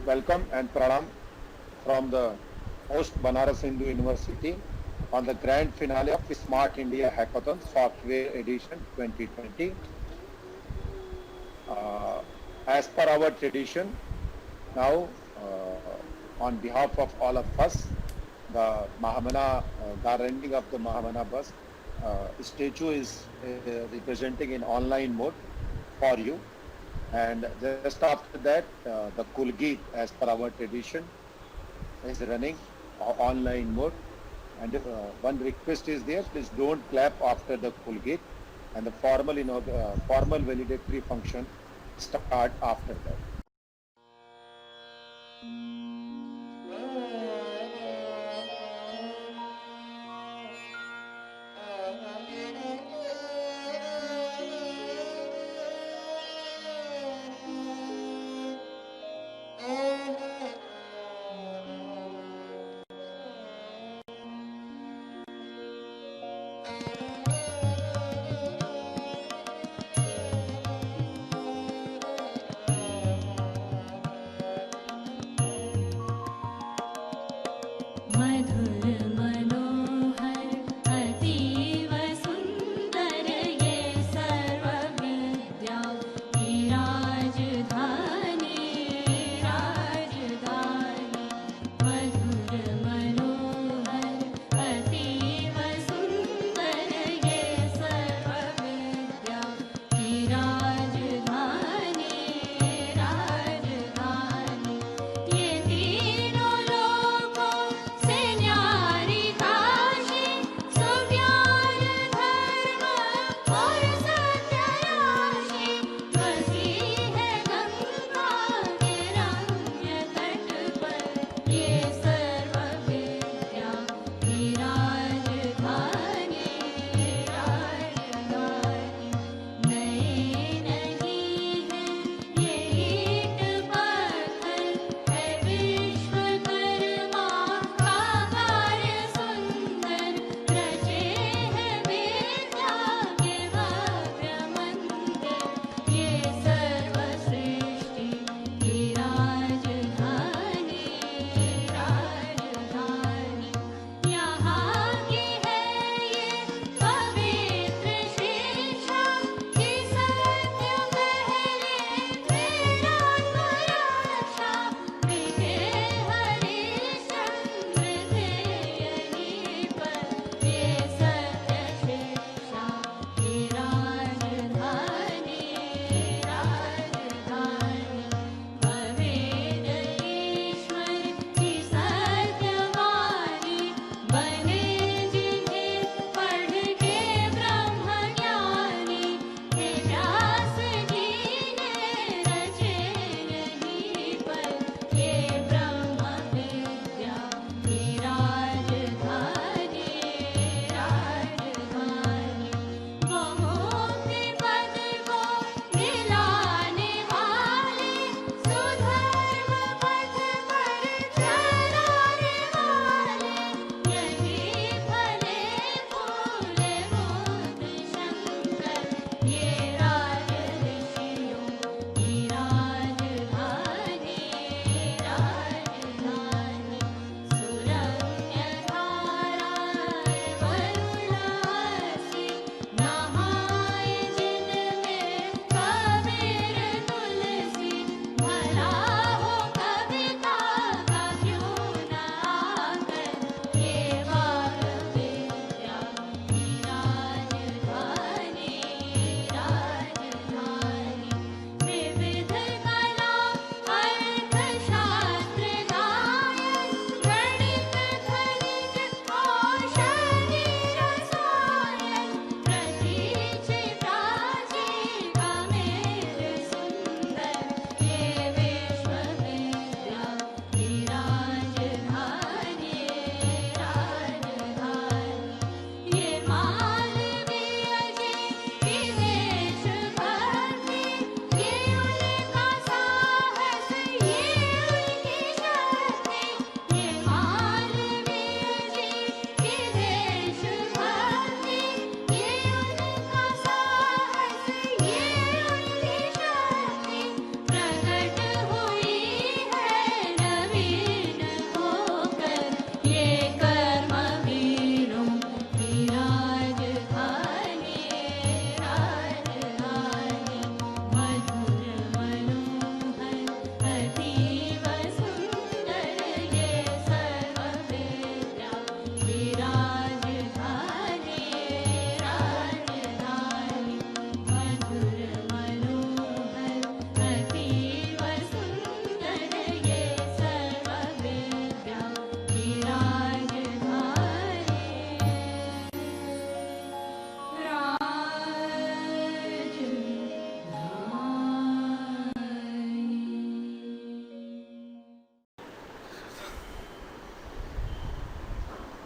welcome and pranam from the host Banaras Hindu University on the grand finale of the Smart India Hackathon Software Edition 2020. As per our tradition, now on behalf of all of us, the Mahamana, garlanding of the Mahamana bus statue is representing in online mode for you. And just after that, the Kulgeet, as per our tradition, is running online mode. And one request is there: please don't clap after the Kulgeet, and the formal, formal validatory function start after that.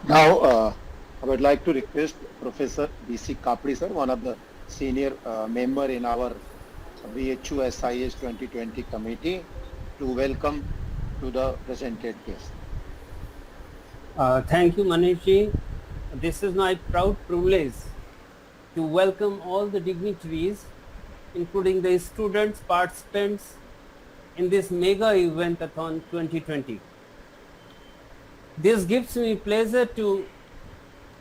Now, I would like to request Professor B.C. Kapri, sir, one of the senior member in our VHU SIS 2020 committee, to welcome to the presented guest. Thank you, Manishji. This is my proud privilege to welcome all the dignitaries, including the students, participants in this mega event-a-thon 2020. This gives me pleasure to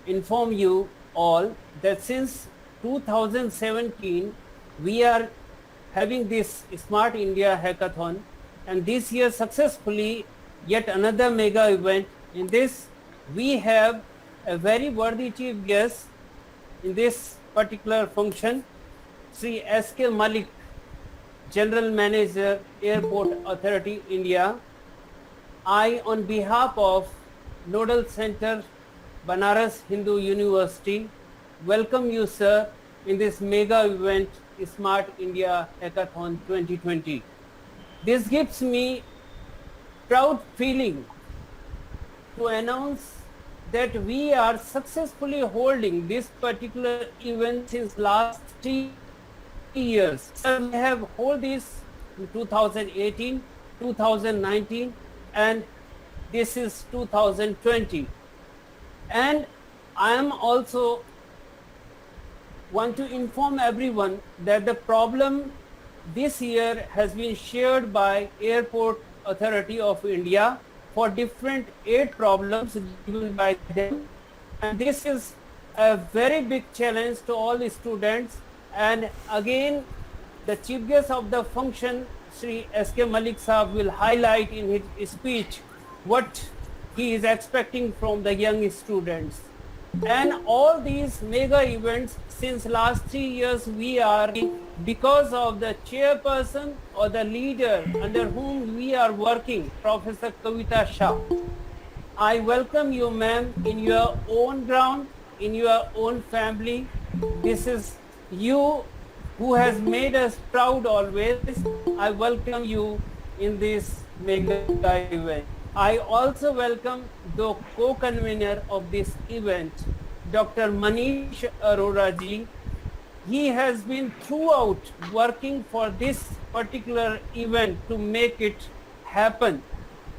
inform you all that since 2017, we are having this Smart India Hackathon, and this year successfully yet another mega event. In this, we have a very worthy chief guest in this particular function, Sri S.K. Malik, General Manager, Airport Authority, India. I, on behalf of Nodal Center, Banaras Hindu University, welcome you, sir, in this mega event, Smart India Hackathon 2020. This gives me proud feeling to announce that we are successfully holding this particular event since last 3 years. So we have held this in 2018, 2019, and this is 2020. And I am also want to inform everyone that the problem this year has been shared by Airport Authority of India for different 8 problems given by them, and this is a very big challenge to all the students. And again, the chief guest of the function, Sri S.K. Malik Sahab, will highlight in his speech what he is expecting from the young students. And all these mega events since last 3 years we are because of the chairperson or the leader under whom we are working, Professor Kavita Shah. I welcome you, ma'am, in your own ground, in your own family. This is you who has made us proud always. I welcome you in this mega event. I also welcome the co-convener of this event, Dr. Manish Arora ji. He has been throughout working for this particular event to make it happen.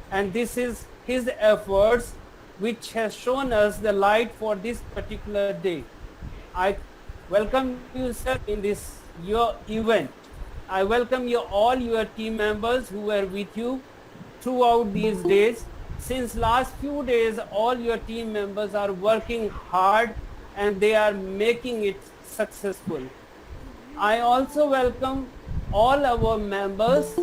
And this is his efforts which has shown us the light for this particular day. I welcome you, sir, in this your event. I welcome you all your team members who were with you throughout these days. Since last few days, all your team members are working hard and they are making it successful. I also welcome all our members,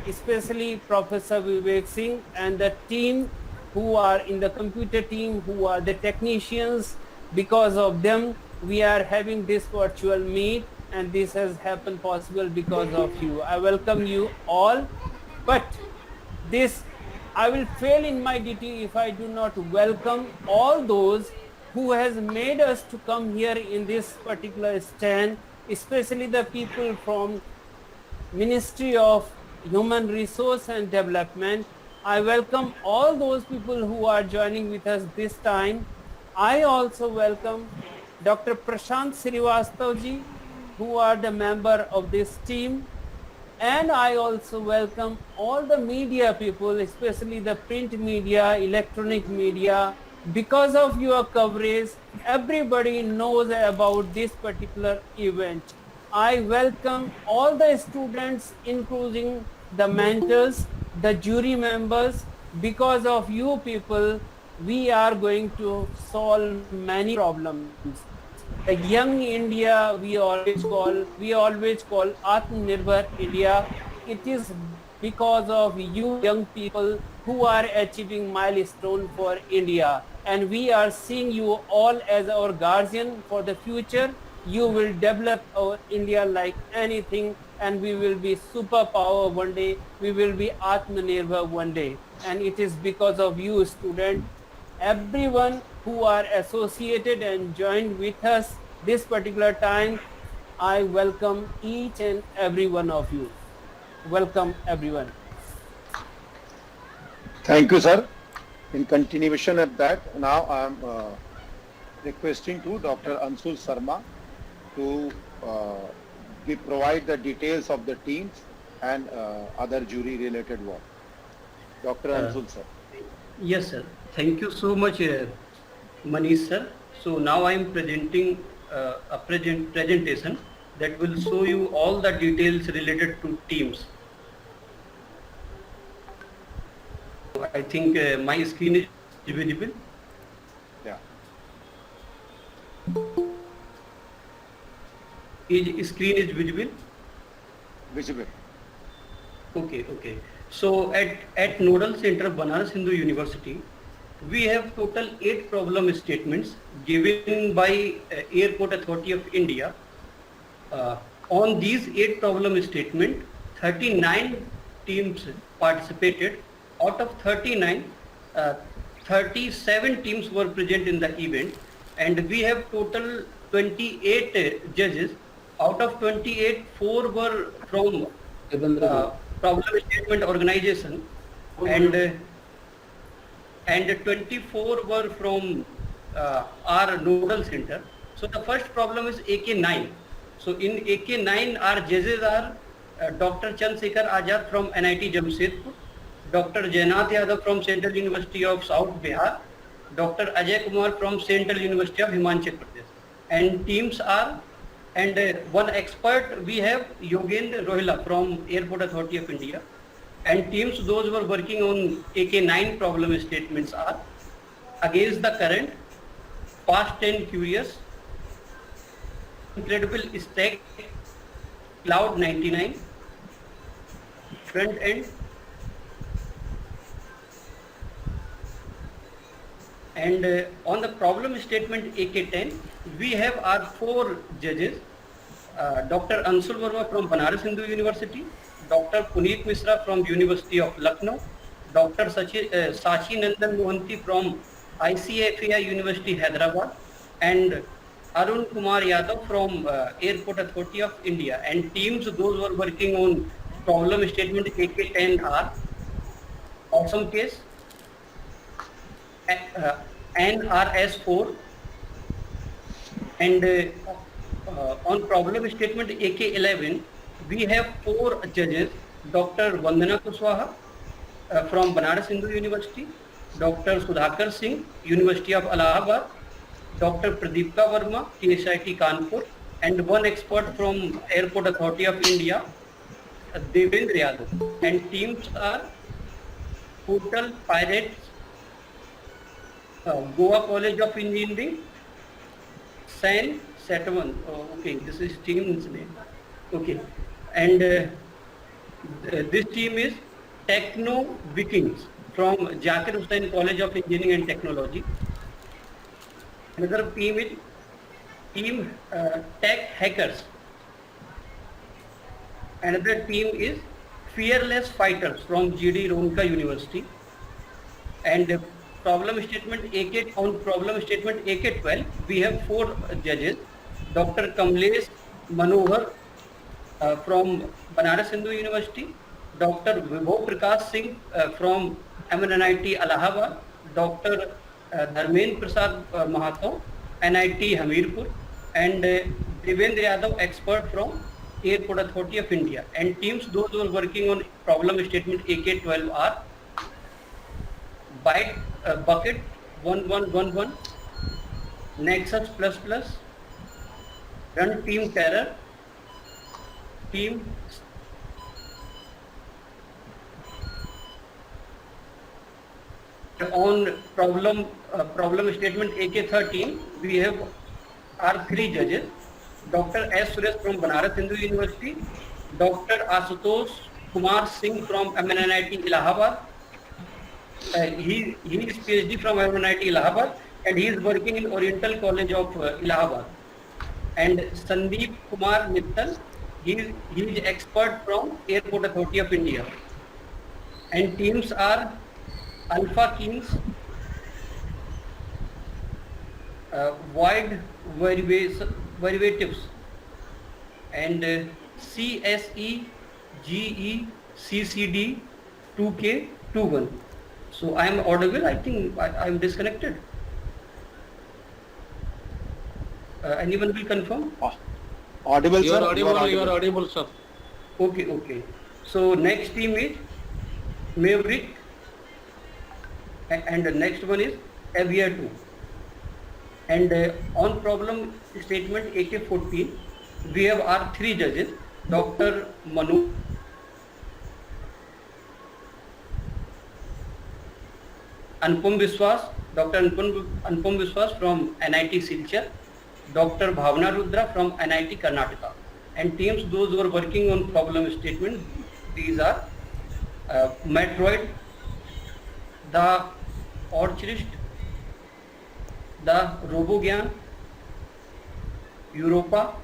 especially Professor Vivek Singh and the team who are in the computer team, who are the technicians. Because of them, we are having this virtual meet, and this has happened possible because of you. I welcome you all, but this I will fail in my duty if I do not welcome all those who has made us to come here in this particular stand, especially the people from Ministry of Human Resource and Development. I welcome all those people who are joining with us this time. I also welcome Dr. Prashant Srivastav ji, who are the member of this team. And I also welcome all the media people, especially the print media, electronic media. Because of your coverage, everybody knows about this particular event. I welcome all the students, including the mentors, the jury members. Because of you people, we are going to solve many problems. The young India we always call Atmanirbhar India. It is because of you young people who are achieving milestone for India, and we are seeing you all as our guardian for the future. You will develop our India like anything, and we will be superpower one day. We will be Atmanirbhar one day, and it is because of you, student. Everyone who are associated and joined with us this particular time, I welcome each and every one of you. Welcome everyone. Thank you, sir. In continuation of that, now I am requesting to Dr. Anshul Sharma to provide the details of the teams and other jury related work. Dr. Anshul sir. Yes, sir. Thank you so much, Manish sir. So now I am presenting a presentation that will show you all the details related to teams. I think my screen is visible. Yeah. Screen is visible. Visible. Okay. So at Nodal Center of Banaras Hindu University, we have total 8 problem statements given by Airport Authority of India. On these 8 problem statement, 39 teams participated. Out of 39, 37 teams were present in the event, and we have total 28 judges. Out of 28, 4 were from problem statement organization, and 24 were from our nodal center. So the first problem is AK9. So in AK9, our judges are Dr. Chandrasekhar Azad from NIT Jamshedpur, Dr. Jainath Yadav from Central University of South Bihar, Dr. Ajay Kumar from Central University of Himachal Pradesh. And teams are, and one expert we have Yogendra Rohila from Airport Authority of India. And teams, those who are working on AK9 problem statements are Against the Current, Fast and Curious, Incredible Stack, Cloud 99, Front End, and on the problem statement AK10, we have our 4 judges, Dr. Anshul Verma from Banaras Hindu University, Dr. Puneet Misra from University of Lucknow, Dr. Sachi Nandan Mohanty from ICFAI University Hyderabad, and Arun Kumar Yadav from Airport Authority of India. And teams, those who are working on problem statement AK10 are Awesome Case, NRS4, and on problem statement AK11, we have 4 judges, Dr. Vandana Kushwaha from Banaras Hindu University, Dr. Sudhakar Singh, University of Allahabad, Dr. Pradeepka Verma, TSIT Kanpur, and one expert from Airport Authority of India, Devendra Yadav. And teams are Total Pirates, Goa College of Engineering, San Satavan. Okay, this is team's name. Okay, and this team is Techno Vikings from Zakir Hussain College of Engineering and Technology. Another team is Team Tech Hackers. Another team is Fearless Fighters from GD Ronka University. And problem statement AK, on problem statement AK12, we have 4 judges, Dr. Kamlesh Manohar from Banaras Hindu University, Dr. Vibhav Prakash Singh from MNIT Allahabad, Dr. Dharmendra Prasad Mahato, NIT Hamirpur, and Devendra Yadav, expert from Airport Authority of India. And teams, those who are working on problem statement AK12 are Byte Bucket 1111, Nexus Plus Plus, Run Team Terror, Team on problem statement AK13, we have our 3 judges, Dr. S. Suresh from Banaras Hindu University, Dr. Ashutosh Kumar Singh from MNIT Allahabad. He is PhD from MNIT Allahabad, and he is working in Oriental College of Allahabad. And Sandeep Kumar Mittal, he is expert from Airport Authority of India. And teams are Alpha Kings, Wide Derivatives, and CSE GE CCD 2K21. So I am audible. I think I am disconnected. Anyone will confirm? Audible, You sir? are audible. You are audible, sir. Okay, okay. So next team is Maverick, and the next one is Aviator 2. And on problem statement AK14, we have our three judges, Dr. Manu, Anupam Biswas, Dr. Anupam Biswas from NIT Silchar, Dr. Bhavna Rudra from NIT Karnataka. And teams, those who are working on problem statement, these are Metroid, the Orchidist, the RoboGyan, Europa.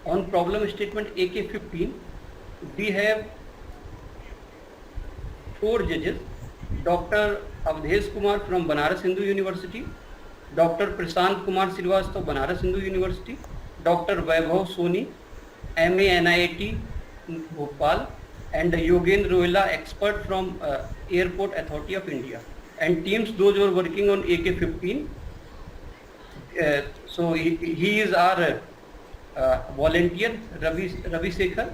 On problem statement AK15, we have 4 judges, Dr. Avdesh Kumar from Banaras Hindu University, Dr. Prashant Kumar Srivastava, Banaras Hindu University, Dr. Vaibhav Soni, MA NIT Bhopal, and Yogendra Rohila, expert from Airport Authority of India. And teams, those who are working on AK15, so he is our volunteer, Ravi Sekhar.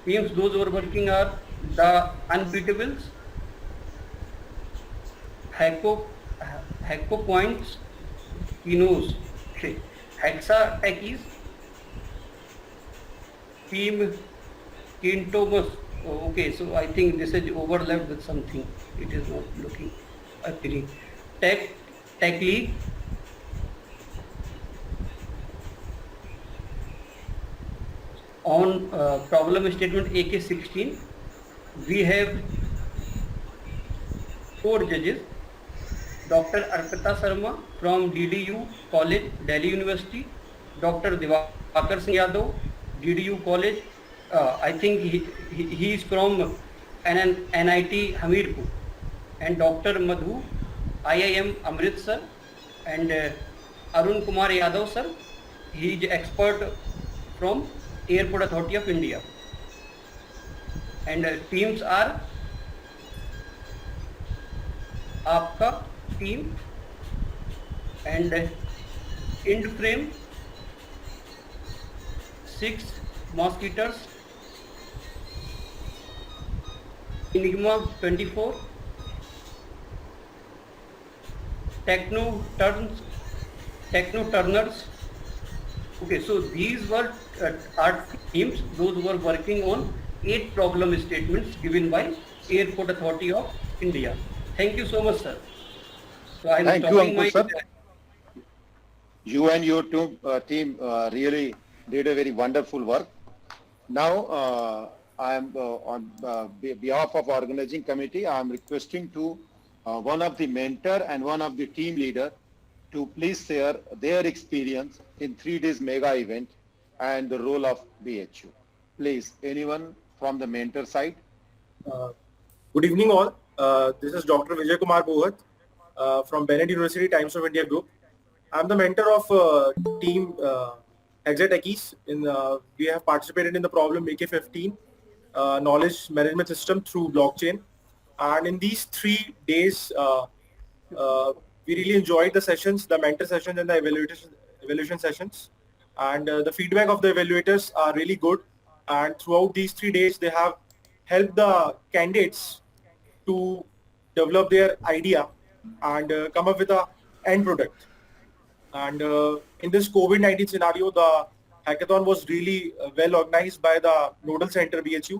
Teams, those who are working are the Unbeatables, Hacko Points, Kinos, Hexa Techies, Team Kintomus. Oh, okay, so I think this is overlapped with something. It is not looking actually. Tech League, on problem statement AK16, we have 4 judges, Dr. Arpita Sharma from DDU College, Delhi University, Dr. Divakar Singh Yadav, DDU College, I think he is from NIT Hamirpur, and Dr. Madhu, IIM Amritsar, and Arun Kumar Yadav sir, he is expert from Airport Authority of India. And teams are Aapka team and Ind Frame, 6 Mosquitoes, Enigma 24, Techno Turners. Okay, so these were our teams, those who were working on 8 problem statements given by Airport Authority of India. Thank you so much, sir. So I am Thank you, stopping Ankur, sir. my. You and your team really did a very wonderful work. Now, I am on behalf of organizing committee, I am requesting to one of the mentor and one of the team leader to please share their experience in 3 days mega event and the role of BHU. Please, anyone from the mentor side? Good evening all. This is Dr. Vijay Kumar Bohat from Bennett University Times of India Group. I'm the mentor of team Hexa Techies. We have participated in the problem AK15 knowledge management system through blockchain. And in these 3 days, we really enjoyed the sessions, the mentor sessions and the evaluation sessions. And the feedback of the evaluators are really good. And throughout these 3 days, they have helped the candidates to develop their idea and come up with an end product. And in this COVID-19 scenario, the hackathon was really well organized by the Nodal Center BHU.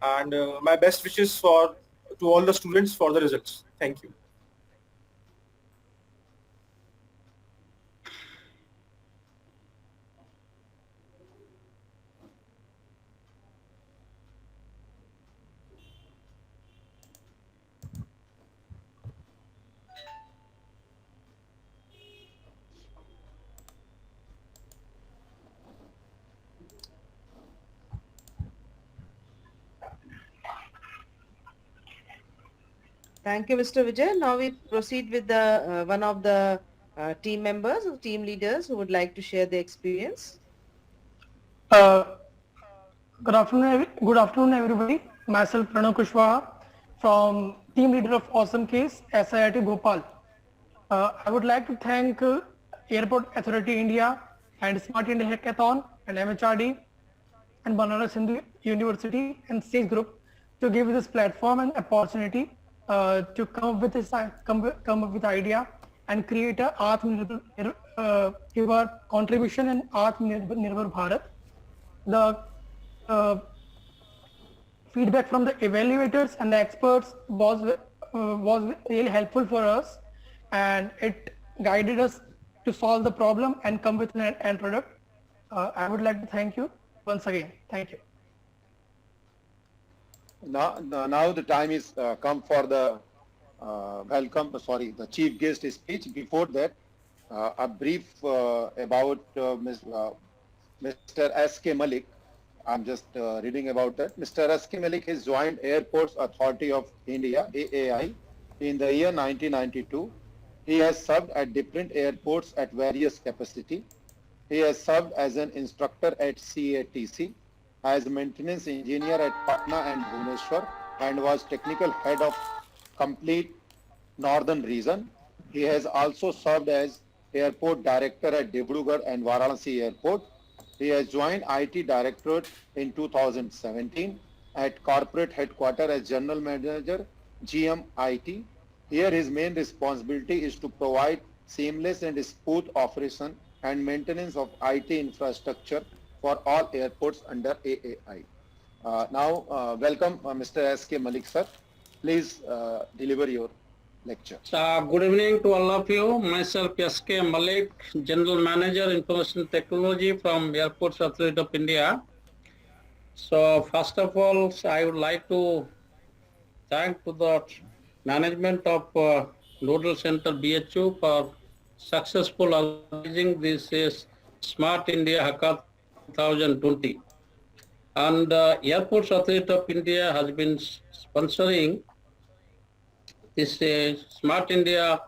And my best wishes to all the students for the results. Thank you. Thank you, Mr. Vijay. Now we proceed with the one of the team members or team leaders who would like to share their experience. Good afternoon, everybody. Myself, Pranav Kushwaha, from team leader of Awesome Case, SIIT Bhopal. I would like to thank Airport Authority India and Smart India Hackathon and MHRD and Banaras Hindu University and SAGE Group to give this platform and opportunity to come up with idea and create a give our contribution in Atmanirbhar Bharat. The feedback from the evaluators and the experts was really helpful for us, and it guided us to solve the problem and come with an end product. I would like to thank you once again. Thank you. Now the time is come for the the chief guest speech. Before that, a brief about Mr. S.K. Malik. I'm just reading about that. Mr. S.K. Malik has joined Airports Authority of India, AAI, in the year 1992. He has served at different airports at various capacity. He has served as an instructor at CATC, as maintenance engineer at Patna and Bhubaneswar, and was technical head of complete northern region. He has also served as airport director at Dibrugarh and Varanasi Airport. He has joined IT Directorate in 2017 at corporate headquarters as General Manager, GM IT. Here his main responsibility is to provide seamless and smooth operation and maintenance of IT infrastructure for all airports under AAI. Welcome Mr. S.K. Malik sir. Please deliver your lecture. Good evening to all of you. Myself S.K. Malik, General Manager Information Technology from Airports Authority of India. So first of all, I would like to thank to the management of Nodal Center BHU for successful organizing this Smart India Hackathon 2020. And Airports Authority of India has been sponsoring this Smart India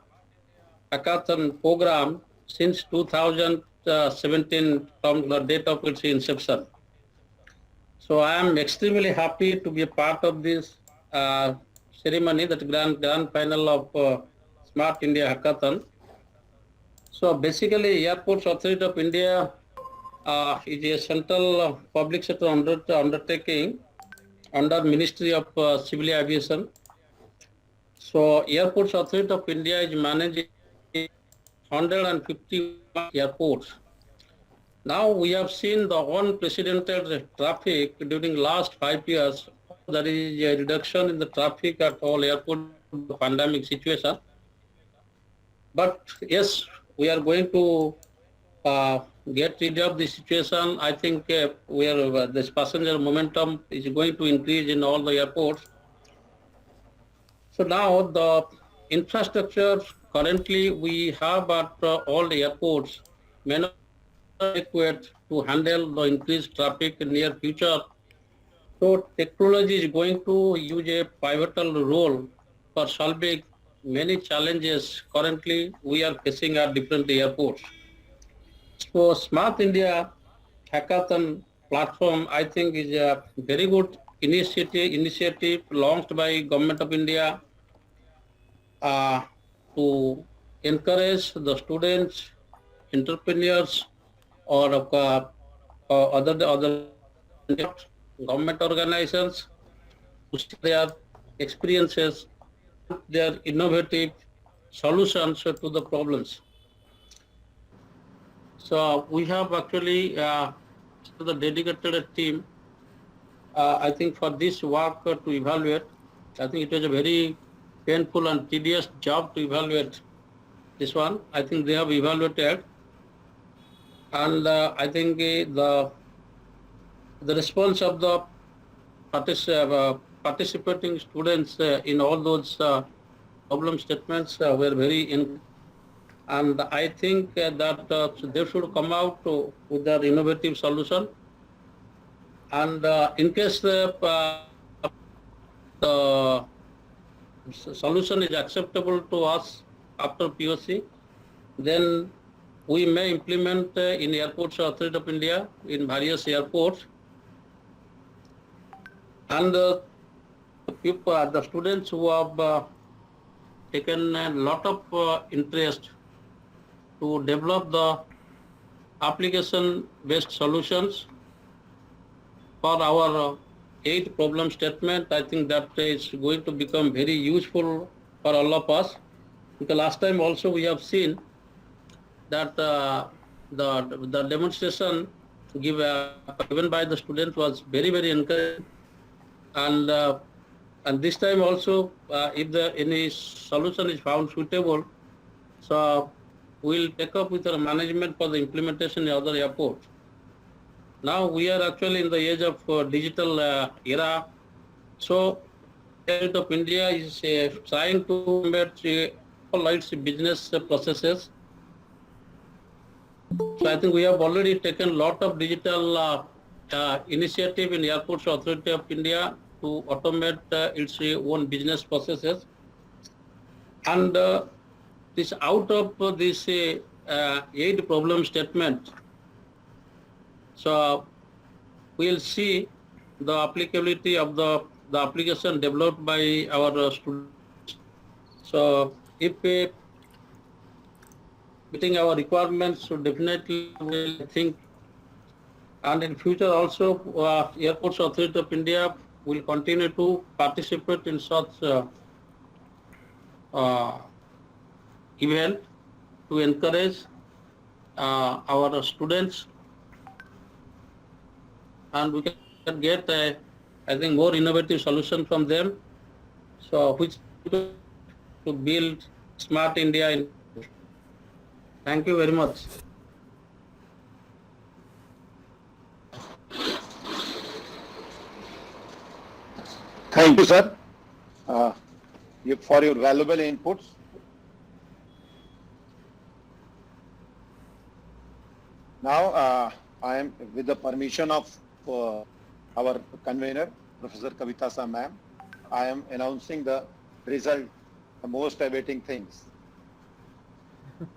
Hackathon program since 2017 from the date of its inception. So I am extremely happy to be a part of this ceremony, that grand final of Smart India Hackathon. So basically, Airports Authority of India is a central public sector undertaking under Ministry of Civil Aviation. So Airports Authority of India is managing 150 airports. Now we have seen the unprecedented traffic during last 5 years. There is a reduction in the traffic at all airports in the pandemic situation. But yes, we are going to get rid of the situation. I think this passenger momentum is going to increase in all the airports. So now the infrastructure currently we have at all the airports may not be adequate to handle the increased traffic in near future. So technology is going to use a pivotal role for solving many challenges currently we are facing at different airports. So Smart India Hackathon platform, I think, is a very good initiative launched by Government of India to encourage the students, entrepreneurs, or other government organizations to share their experiences, their innovative solutions to the problems. So we have actually the dedicated team, I think, for this work to evaluate. I think it was a very painful and tedious job to evaluate this one. I think they have evaluated, and I think the response of the participating students in all those problem statements were very and I think that they should come out with their innovative solution. And in case the solution is acceptable to us after POC, then we may implement in Airports Authority of India in various airports. and the students who have taken a lot of interest to develop the application-based solutions for our 8 problem statement. I think that is going to become very useful for all of us, because last time also we have seen that the demonstration given by the students was very encouraging, and this time also if any solution is found suitable, so we'll take up with the management for the implementation in other airports. Now we are actually in the age of digital era, so Government of India is trying to make all its business processes. So I think we have already taken a lot of digital initiative in Airports Authority of India to automate its own business processes. And this out of this 8 problem statement, so we'll see the applicability of the application developed by our students. So if meeting our requirements, so definitely we'll think, and in future also Airports Authority of India will continue to participate in such event to encourage our students, and we can get I think more innovative solution from them, so which to build smart India. Thank you very much. Thank you, sir, for your valuable inputs. Now, I am, with the permission of our convener, Professor Kavita Sa ma'am, I am announcing the result, the most awaiting things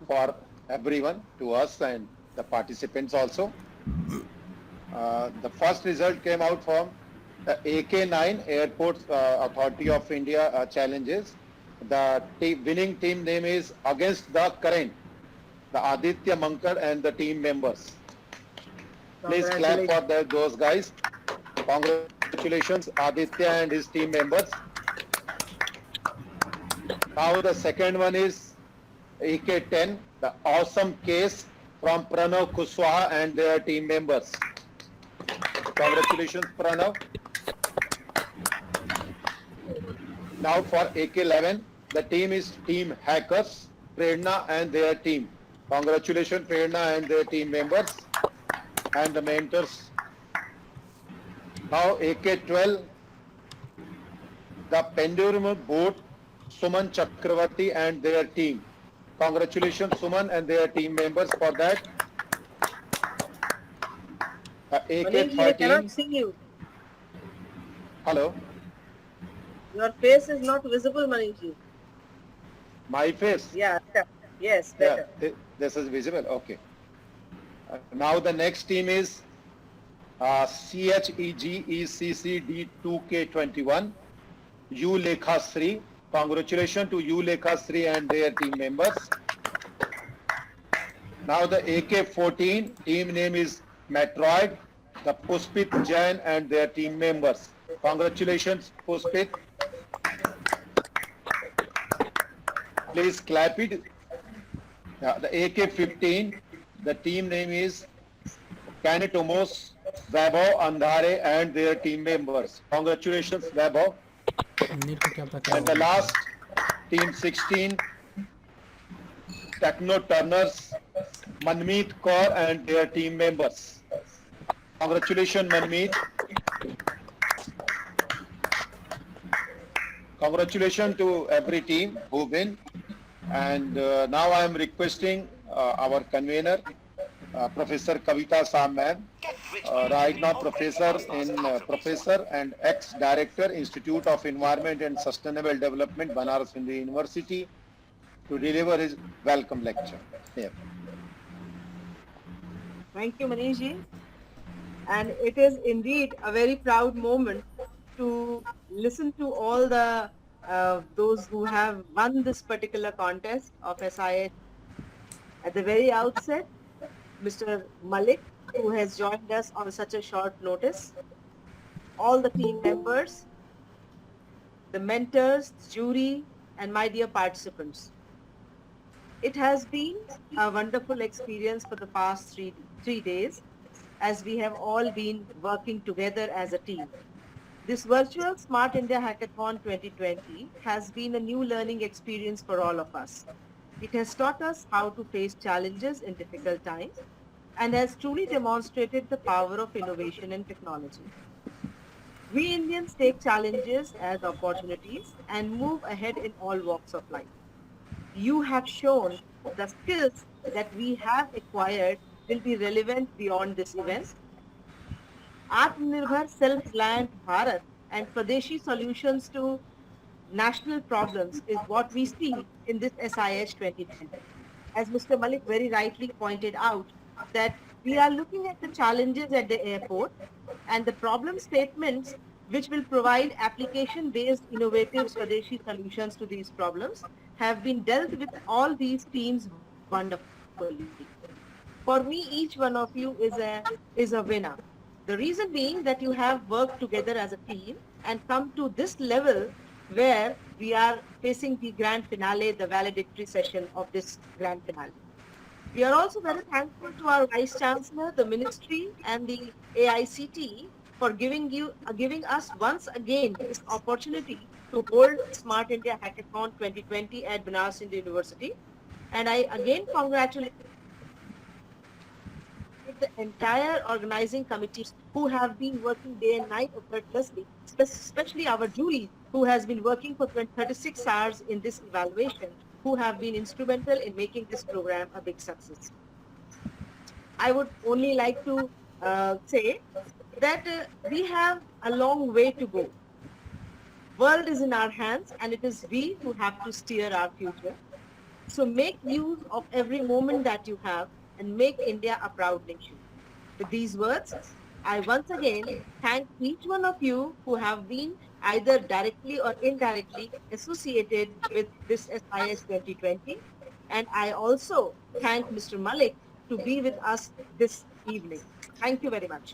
for everyone, to us and the participants also. The first result came out from the AK9 Airports Authority of India challenges. The winning team name is Against the Current, the Aditya Mankar and the team members. Please clap for those guys. Congratulations, Aditya and his team members. Now the second one is AK10, the Awesome Case from Pranav Kushwaha and their team members. Congratulations, Pranav. Now for AK11, the team is Team Hackers, Prerna and their team. Congratulations, Prerna and their team members and the mentors. Now AK12, the Pendulum Boat, Suman Chakravarti and their team. Congratulations, Suman and their team members for that. Manish, I cannot AK13. see you. Hello, Your face is not visible, Manish. my face. Yeah, yes, Yeah, better. this is visible. Okay. Now the next team is CHEGECCD2K21, U Lekha Sri. Congratulations to U Lekha Sri and their team members. Now the AK14 team name is Metroid, the Puspit Jain and their team members. Congratulations, Puspit. Please clap it. The AK15, the team name is Canitomos, Vaibhav Andhare and their team members. Congratulations, Vaibhav. And the last, team 16, Techno Turners, Manmeet Kaur and their team members. Congratulations, Manmeet. Congratulations to every team who win. And now I am requesting our convener, Professor Kavita Sa ma'am, right now professor and ex-director, Institute of Environment and Sustainable Development, Banaras Hindu University, to deliver his welcome lecture. Here. Thank you, Manish ji. And it is indeed a very proud moment to listen to all the those who have won this particular contest of SIH. At the very outset, Mr. Malik, who has joined us on such a short notice, all the team members, the mentors, jury, and my dear participants. It has been a wonderful experience for the past three days, as we have all been working together as a team. This virtual Smart India Hackathon 2020 has been a new learning experience for all of us. It has taught us how to face challenges in difficult times and has truly demonstrated the power of innovation and technology. We Indians take challenges as opportunities and move ahead in all walks of life. You have shown the skills that we have acquired will be relevant beyond this event. Atmanirbhar self-reliant Bharat and Swadeshi solutions to national problems is what we see in this SIH 2020. As Mr. Malik very rightly pointed out, that we are looking at the challenges at the airport and the problem statements which will provide application-based innovative Swadeshi solutions to these problems have been dealt with all these teams wonderfully. For me, each one of you is a winner. The reason being that you have worked together as a team and come to this level where we are facing the grand finale, the valedictory session of this grand finale. We are also very thankful to our Vice Chancellor, the Ministry and the AICT for giving us once again this opportunity to hold Smart India Hackathon 2020 at Banaras Hindu University. And I again congratulate the entire organizing committee who have been working day and night effortlessly, especially our jury who has been working for 36 hours in this evaluation, who have been instrumental in making this program a big success. I would only like to say that we have a long way to go. World is in our hands and it is we who have to steer our future. So make use of every moment that you have and make India a proud nation. With these words, I once again thank each one of you who have been either directly or indirectly associated with this SIH 2020. And I also thank Mr. Malik to be with us this evening. Thank you very much.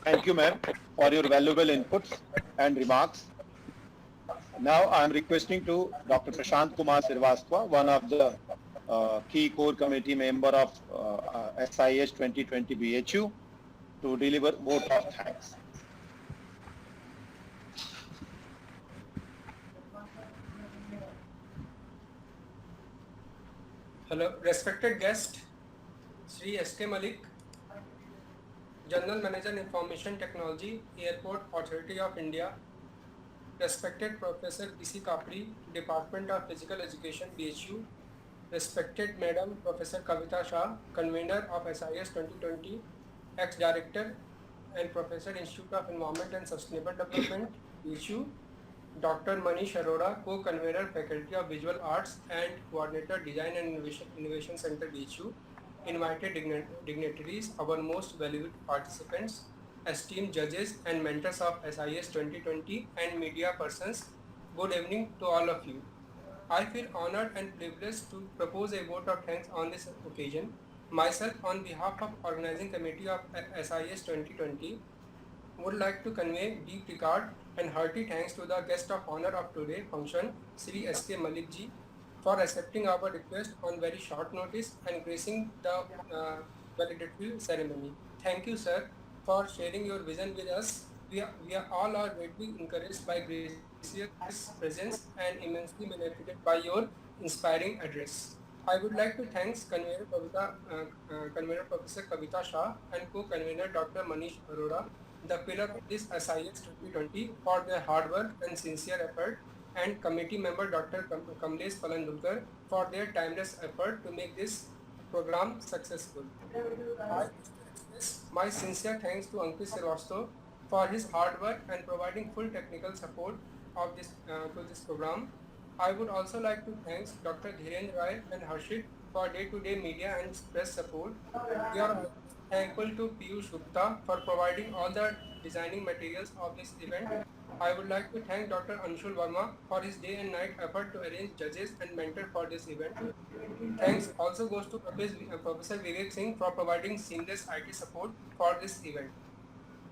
Thank you, ma'am, for your valuable inputs and remarks. Now I am requesting to Dr. Prashant Kumar Srivastava, one of the key core committee member of SIH 2020 BHU, to deliver vote of thanks. Hello, respected guest, Sri S.K. Malik, General Manager Information Technology, Airport Authority of India, respected Professor P.C. Kapri, Department of Physical Education, BHU, respected Madam Professor Kavita Shah, Convener of SIS 2020, Ex-Director and Professor, Institute of Environment and Sustainable Development, BHU, Dr. Manish Arora, Co-Convener, Faculty of Visual Arts and Coordinator, Design and Innovation Center, BHU, invited dignitaries, our most valued participants, esteemed judges and mentors of SIS 2020 and media persons, good evening to all of you. I feel honored and privileged to propose a vote of thanks on this occasion. Myself, on behalf of Organizing Committee of SIS 2020, would like to convey deep regard and hearty thanks to the guest of honor of today's function, Sri S.K. Malik ji, for accepting our request on very short notice and gracing the valedictory ceremony. Thank you, sir, for sharing your vision with us. We all are greatly encouraged by gracious presence and immensely benefited by your inspiring address. I would like to thank Convener Professor Kavita Shah and Co-Convener Dr. Manish Arora, the pillar of this SIS 2020, for their hard work and sincere effort, and committee member Dr. Kamlesh Palandulkar for their timeless effort to make this program successful. I express my sincere thanks to Ankit Srivastava for his hard work and providing full technical support of this to this program. I would also like to thank Dr. Dhirendra Rai and Harshit for day-to-day media and press support. thankful to Piyush Gupta for providing all the designing materials of this event. I would like to thank Dr. Anshul Verma for his day and night effort to arrange judges and mentor for this event. Thanks also goes to Professor Vivek Singh for providing seamless IT support for this event.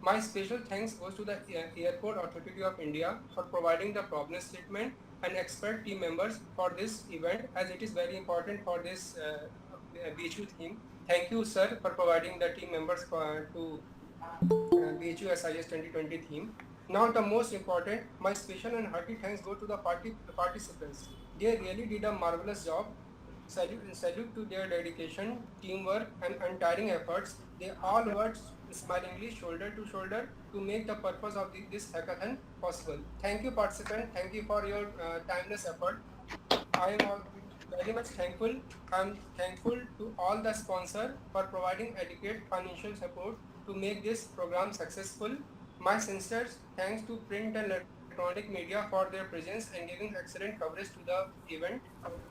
My special thanks goes to the Airport Authority of India for providing the problem statement and expert team members for this event, as it is very important for this BHU theme. Thank you, sir, for providing the team members to BHU SIS 2020 theme. Now the most important, my special and hearty thanks go to the participants. They really did a marvelous job. Salute to their dedication, teamwork and untiring efforts. They all worked smilingly shoulder to shoulder to make the purpose of this hackathon possible. Thank you, participants. Thank you for your timeless effort. I am very much thankful. I am thankful to all the sponsors for providing adequate financial support to make this program successful. My sincere thanks to print and electronic media for their presence and giving excellent coverage to the event.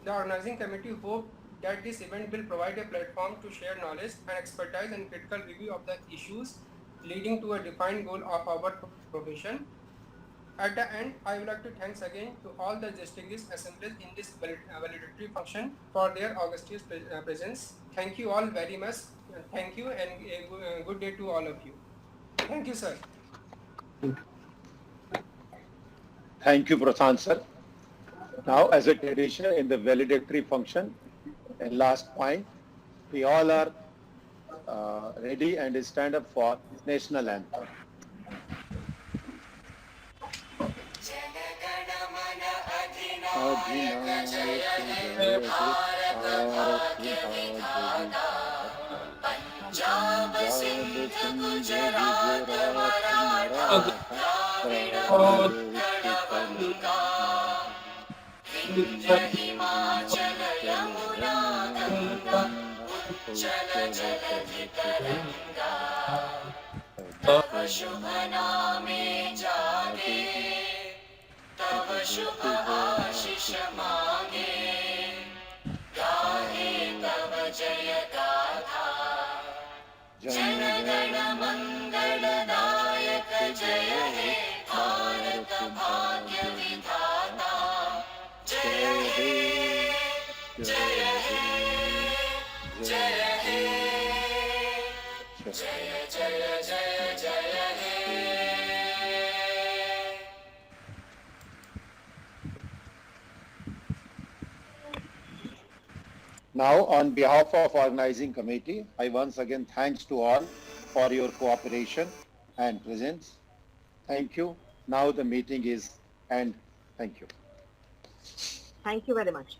The organizing committee hope that this event will provide a platform to share knowledge and expertise and critical review of the issues leading to a defined goal of our profession. At the end, I would like to thanks again to all the distinguished assemblies in this valedictory function for their auspicious presence. Thank you all very much. Thank you and a good day to all of you. Thank you, sir. Thank you, Prasanth sir. Now, as a tradition in the valedictory function, and last point, we all are ready and stand up for national anthem. तव शुभ नामे जागे, तव शुभ आशीष मांगे, गाहे तव जय गाथा, जन गण मंगलदायक जय हे भारत भाग्य विधाता, जय हे जय हे जय हे जय जय जय जय हे. Now, on behalf of organizing committee, I once again thanks to all for your cooperation and presence. Thank you. Now the meeting is end. Thank you. Thank you very much.